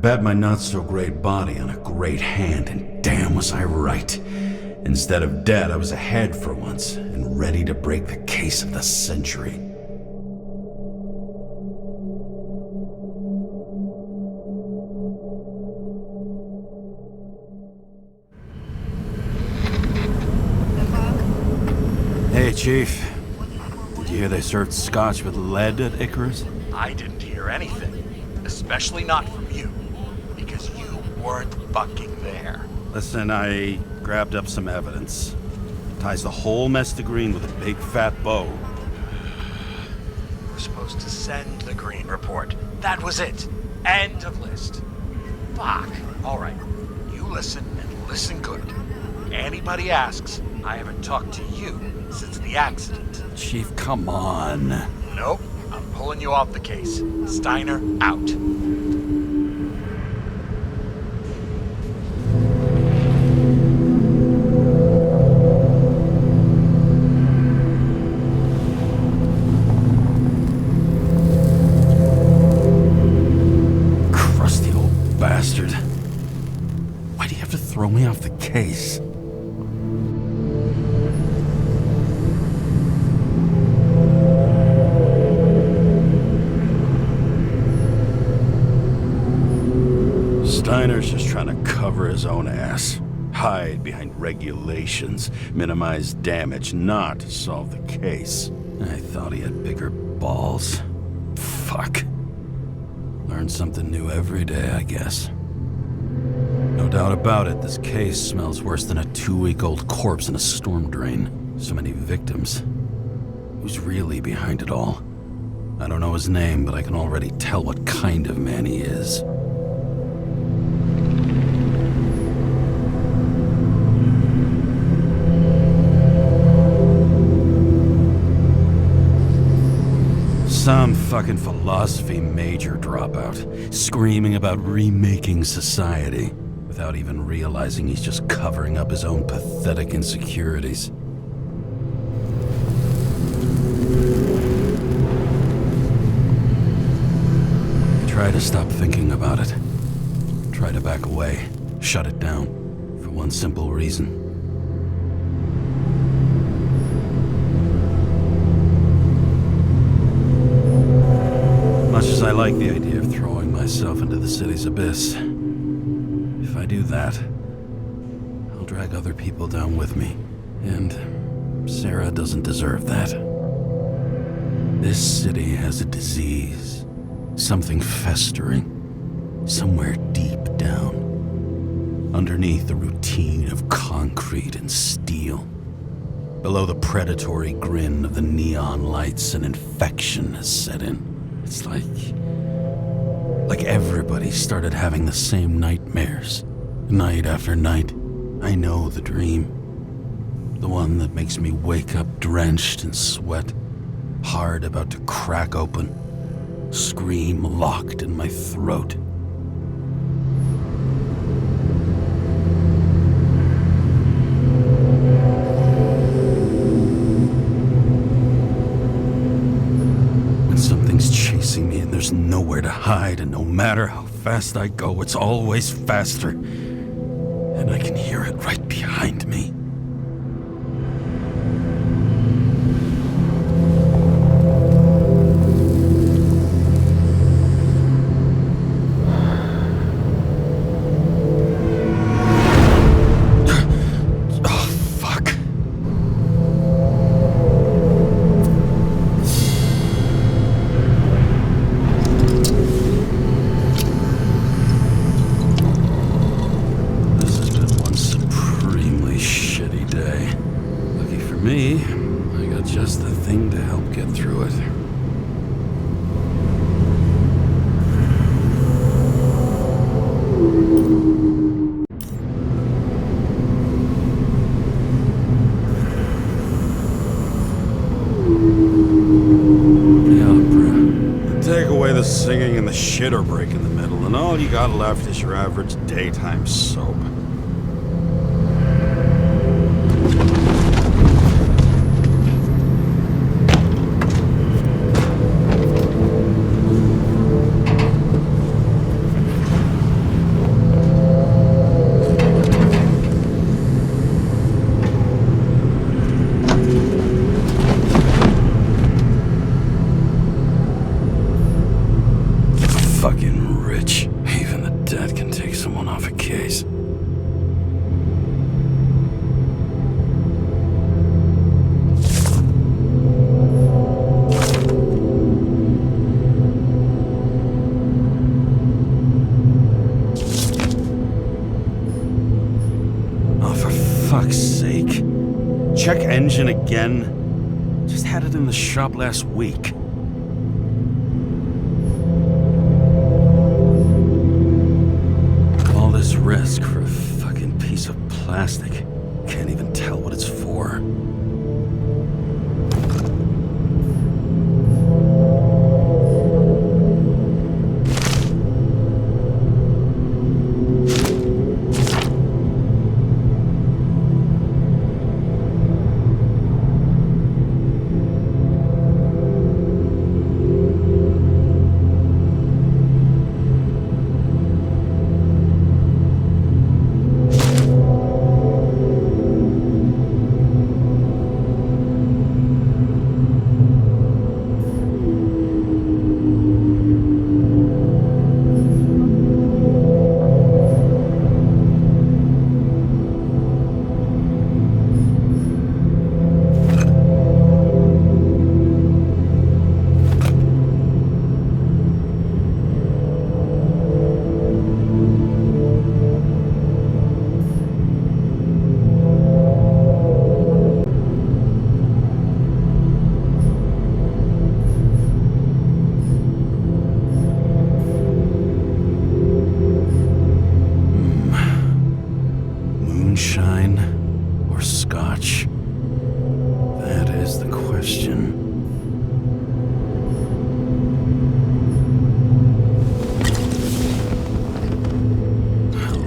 bet my not-so-great body on a great hand, and damn was I right. Instead of dead, I was ahead for once, and ready to break the case of the century. Hey, Chief. Did you hear they served scotch with lead at Icarus? I didn't hear anything. Especially not from you. Because you weren't fucking there. Listen, I grabbed up some evidence. Ties the whole mess to green with a big fat bow. We're supposed to send the green report. That was it. End of list. Fuck. Alright. You listen and listen good. Anybody asks, I haven't talked to you since the accident. Chief, come on. Nope. I'm pulling you off the case. Steiner out. Crusty old bastard. Why do you have to throw me off the case? Steiner's just trying to cover his own ass. Hide behind regulations, minimize damage, not solve the case. I thought he had bigger balls. Fuck. Learn something new every day, I guess. No doubt about it, this case smells worse than a 2-week-old corpse in a storm drain. So many victims. Who's really behind it all? I don't know his name, but I can already tell what kind of man he is. Some fucking philosophy major dropout, screaming about remaking society, without even realizing he's just covering up his own pathetic insecurities. I try to stop thinking about it. Try to back away, shut it down, for one simple reason. Much as I like the idea of throwing myself into the city's abyss, if I do that, I'll drag other people down with me, and Sarah doesn't deserve that. This city has a disease, something festering, somewhere deep down, underneath the routine of concrete and steel. Below the predatory grin of the neon lights, an infection has set in. It's like everybody started having the same nightmares, night after night. I know the dream. The one that makes me wake up drenched in sweat, heart about to crack open, scream locked in my throat. Something's chasing me and there's nowhere to hide, and no matter how fast I go, it's always faster. And I can hear it right behind me. Me, I got just the thing to help get through it. The opera. Take away the singing and the shitter break in the middle, and all you got left is your average daytime soap. engine again? Just had it in the shop last week. All this risk for a fucking piece of plastic. Can't even tell what it's for.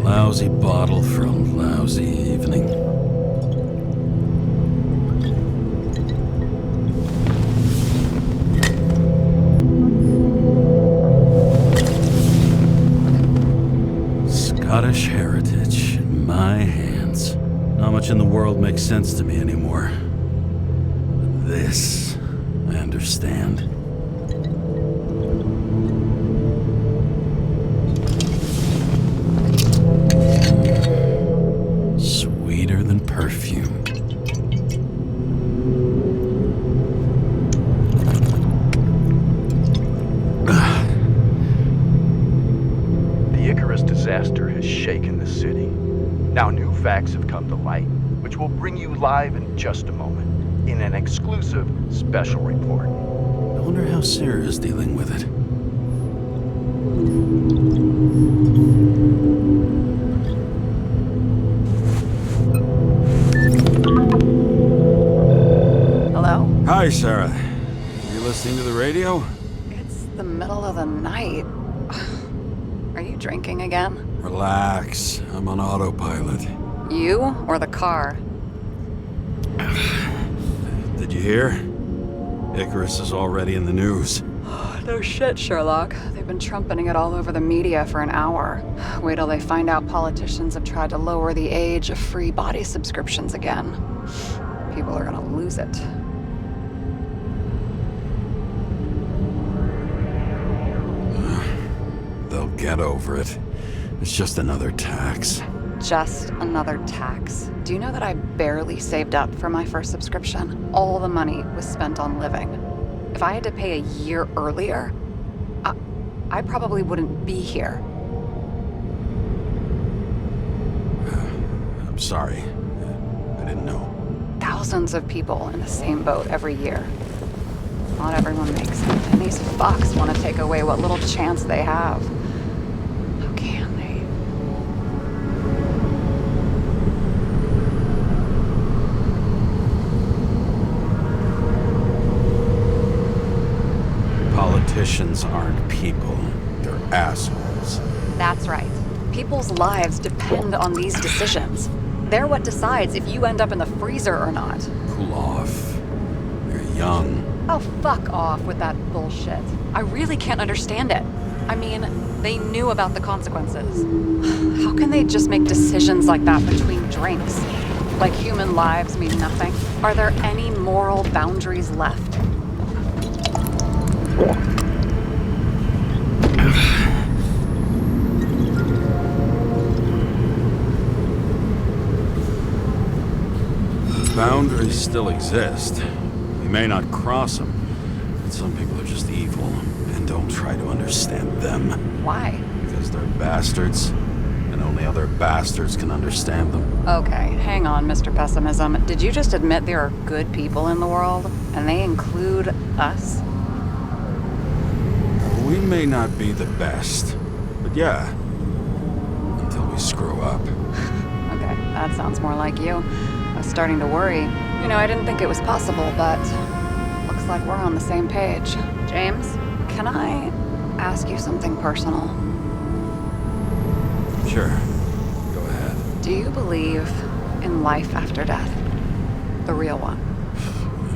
Lousy bottle for a lousy evening. Scottish heritage in my hands. Not much in the world makes sense to me anymore. But this, I understand. Sweeter than perfume. The Icarus disaster has shaken the city. Now new facts have come to light, which will bring you live in just a moment, in an exclusive special report. I wonder how Sarah is dealing with it. Hello? Hi, Sarah. You listening to the radio? It's the middle of the night. Are you drinking again? Relax. I'm on autopilot. You or the car? Did you hear? Icarus is already in the news. No shit, Sherlock. They've been trumpeting it all over the media for an hour. Wait till they find out politicians have tried to lower the age of free body subscriptions again. People are gonna lose it. They'll get over it. It's just another tax. Just another tax. Do you know that I barely saved up for my first subscription? All the money was spent on living. If I had to pay a year earlier, I probably wouldn't be here. I'm sorry. I didn't know. Thousands of people in the same boat every year. Not everyone makes it, and these fucks want to take away what little chance they have. How can they? Politicians aren't people. They're assholes. That's right. People's lives depend on these decisions. They're what decides if you end up in the freezer or not. Cool off. They're young. Oh, fuck off with that bullshit. I really can't understand it. I mean, they knew about the consequences. How can they just make decisions like that between drinks? Like human lives mean nothing? Are there any moral boundaries left? Boundaries still exist. We may not cross them, but some people are just evil and don't try to understand them. Why? Because they're bastards. and only other bastards can understand them. Okay, hang on, Mr. Pessimism. Did you just admit there are good people in the world, and they include us? We may not be the best, but yeah, until we screw up. Okay, that sounds more like you. I was starting to worry. You know, I didn't think it was possible, but looks like we're on the same page. James, can I ask you something personal? Sure, go ahead. Do you believe in life after death? The real one?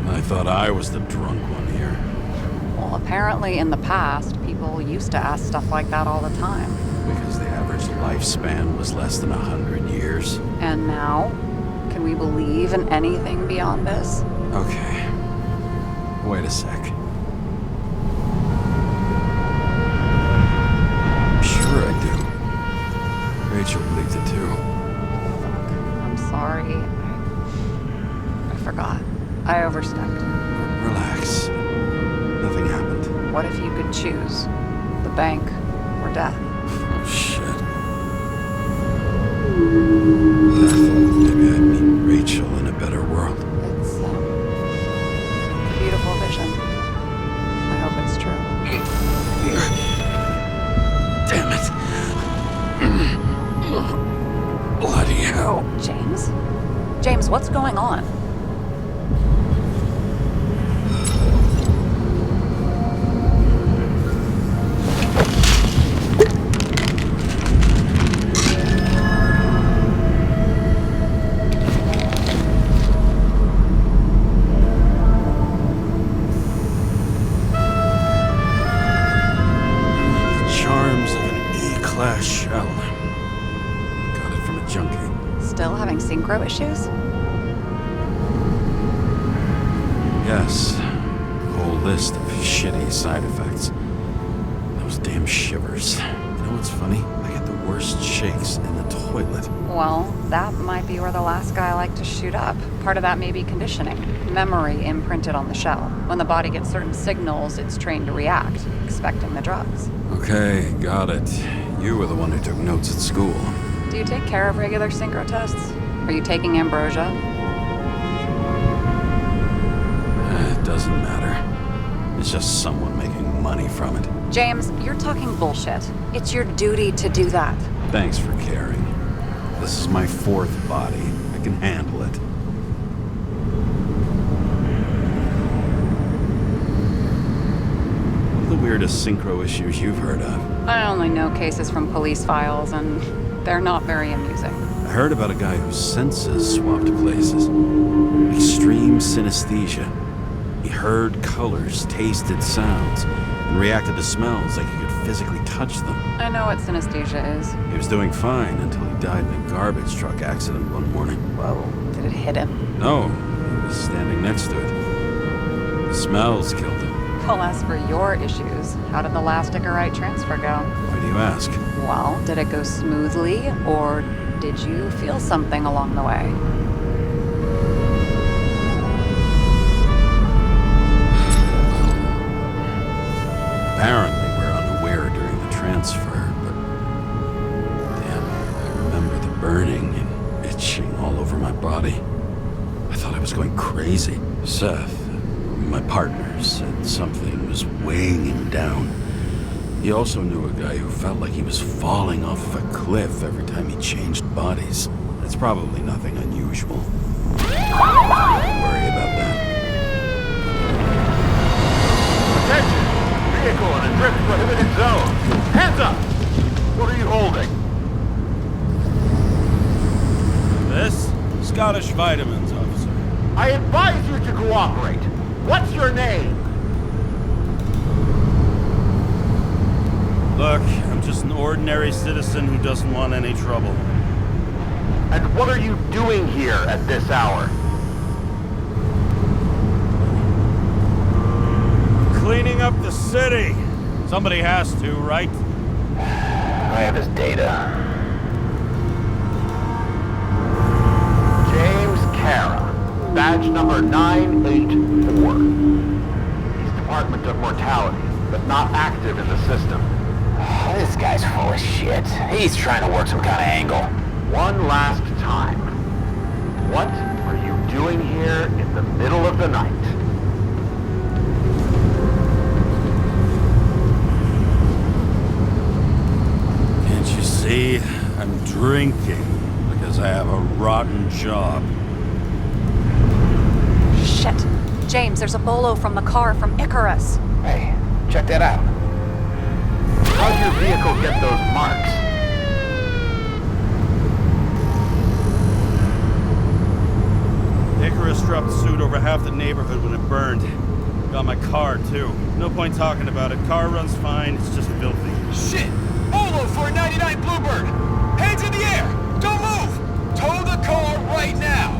I thought I was the drunk one here. Well, apparently in the past, people used to ask stuff like that all the time. Because the average lifespan was less than 100 years. And now? Can we believe in anything beyond this? Okay. Wait a sec. Sure I do. Rachel believed it too. Fuck. I'm sorry. I forgot. I overstepped. Relax. Nothing happened. What if you could choose? The bank or death? Oh, shit. I thought maybe I'd meet Rachel in a better world. It's a beautiful vision. I hope it's true. Damn it. Bloody hell. James? James, what's going on? Shell. Got it from a junkie. Still having synchro issues? Yes. Whole list of shitty side effects. Those damn shivers. You know what's funny? I get the worst shakes in the toilet. Well, that might be where the last guy liked to shoot up. Part of that may be conditioning. Memory imprinted on the shell. When the body gets certain signals, it's trained to react, expecting the drugs. Okay, got it. You were the one who took notes at school. Do you take care of regular synchro tests? Are you taking ambrosia? It doesn't matter. It's just someone making money from it. James, you're talking bullshit. It's your duty to do that. Thanks for caring. This is my fourth body. I can handle it. What are the weirdest synchro issues you've heard of? I only know cases from police files, and they're not very amusing. I heard about a guy whose senses swapped places. Extreme synesthesia. He heard colors, tasted sounds, and reacted to smells like he could physically touch them. I know what synesthesia is. He was doing fine until he died in a garbage truck accident one morning. Whoa, did it hit him? No, he was standing next to it. The smells killed him. Well, as for your issues, how did the last Icarite transfer go? Why do you ask? Well, did it go smoothly, or did you feel something along the way? Apparently we're unaware during the transfer, but damn, I remember the burning and itching all over my body. I thought I was going crazy. Seth, my partner, said something was weighing him down. He also knew a guy who felt like he was falling off a cliff every time he changed bodies. That's probably nothing unusual. Don't worry about that. Attention! Vehicle in a drift prohibited zone. Hands up! What are you holding? This? Scottish Vitamins, officer. I advise you to cooperate. What's your name? Look, I'm just an ordinary citizen who doesn't want any trouble. And what are you doing here at this hour? Cleaning up the city. Somebody has to, right? I have his data. James Cara, badge number 984. He's Department of Mortality, but not active in the system. This guy's full of shit. He's trying to work some kind of angle. One last time. What are you doing here in the middle of the night? Can't you see? I'm drinking because I have a rotten job. Shit. James, there's a bolo from the car from Icarus. Hey, check that out. How'd your vehicle get those marks? Icarus dropped soot over half the neighborhood when it burned. Got my car, too. No point talking about it. Car runs fine, it's just filthy. Shit! Bolo for a 99 Bluebird! Hands in the air! Don't move! Tow the car right now!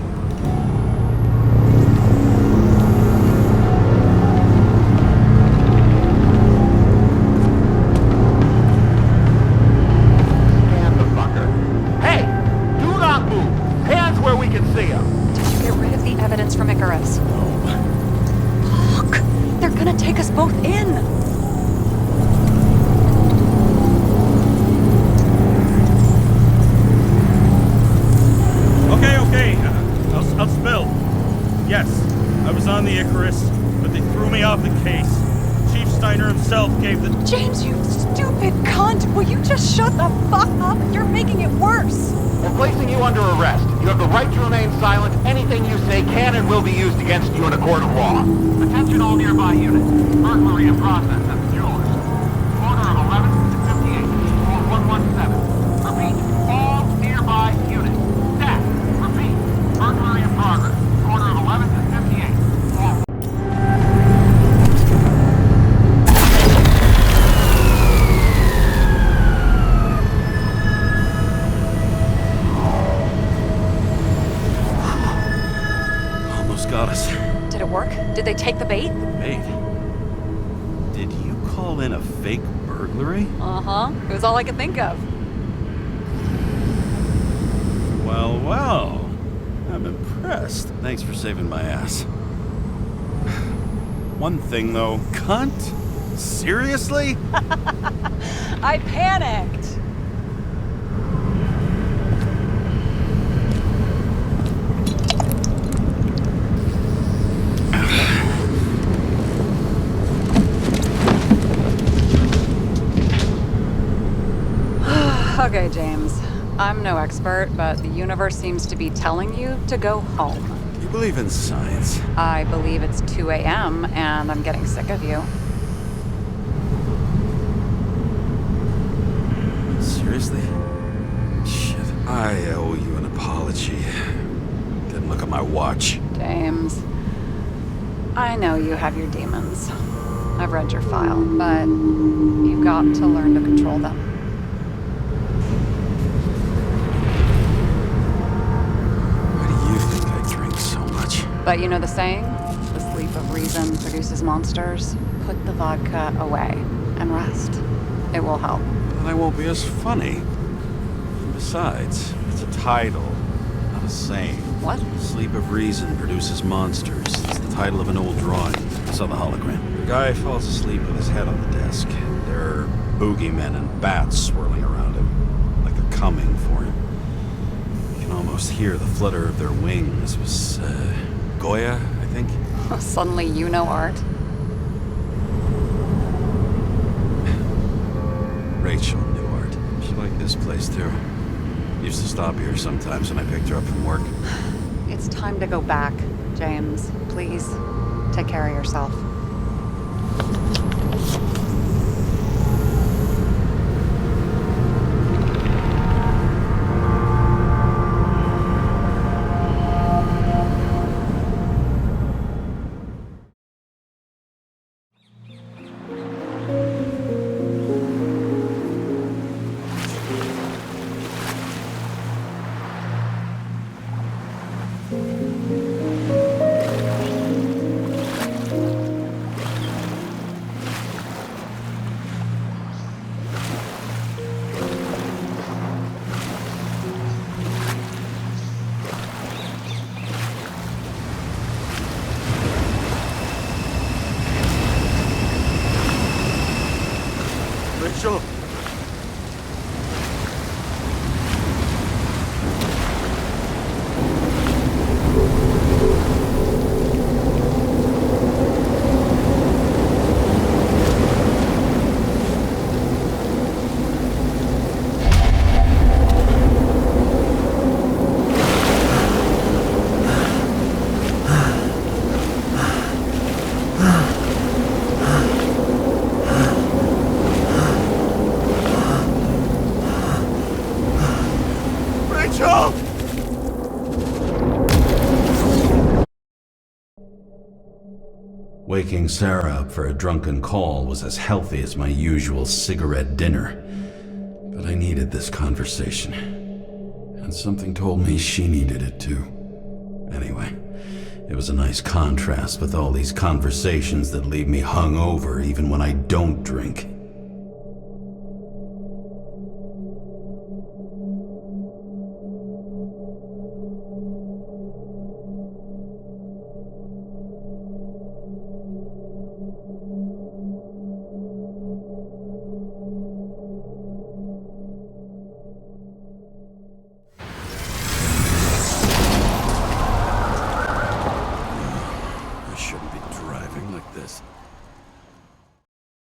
Stand the fucker. Hey! Do not move! Hands where we can see him! Did you get rid of the evidence from Icarus? Fuck! They're gonna take us both in! Okay. I'll spill. Yes, I was on the Icarus, but they threw me off the case. Chief Steiner himself gave the... James, you stupid cunt! Will you just shut the fuck up? You're making it worse! We're placing you under arrest. You have the right to remain silent. Anything you say can and will be used against you in a court of law. Attention all nearby units. Burglary in process at the jewelers. Corner of 11th and 58. Call 117. Repeat. All nearby units. Staff. Repeat. Burglary in progress. Corner of 11th and 58. Call... Got us. Did it work? Did they take the bait? Bait? Did you call in a fake burglary? Uh-huh. It was all I could think of. Well. I'm impressed. Thanks for saving my ass. One thing, though. Cunt? Seriously? I panicked! Okay, James. I'm no expert, but the universe seems to be telling you to go home. You believe in science? I believe it's 2 a.m. and I'm getting sick of you. Seriously? Shit, I owe you an apology. Didn't look at my watch. James, I know you have your demons. I've read your file, but you've got to learn to control them. But you know the saying? The sleep of reason produces monsters. Put the vodka away and rest. It will help. Then I won't be as funny. And besides, it's a title, not a saying. What? Sleep of reason produces monsters. It's the title of an old drawing. I saw the hologram. The guy falls asleep with his head on the desk. There are boogeymen and bats swirling around him, like they're coming for him. You can almost hear the flutter of their wings. It was, Goya, I think? Suddenly you know art. Rachel knew art. She liked this place, too. Used to stop here sometimes when I picked her up from work. It's time to go back, James. Please, take care of yourself. Rachel, waking Sarah up for a drunken call was as healthy as my usual cigarette dinner. But I needed this conversation. And something told me she needed it too. Anyway, it was a nice contrast with all these conversations that leave me hungover even when I don't drink.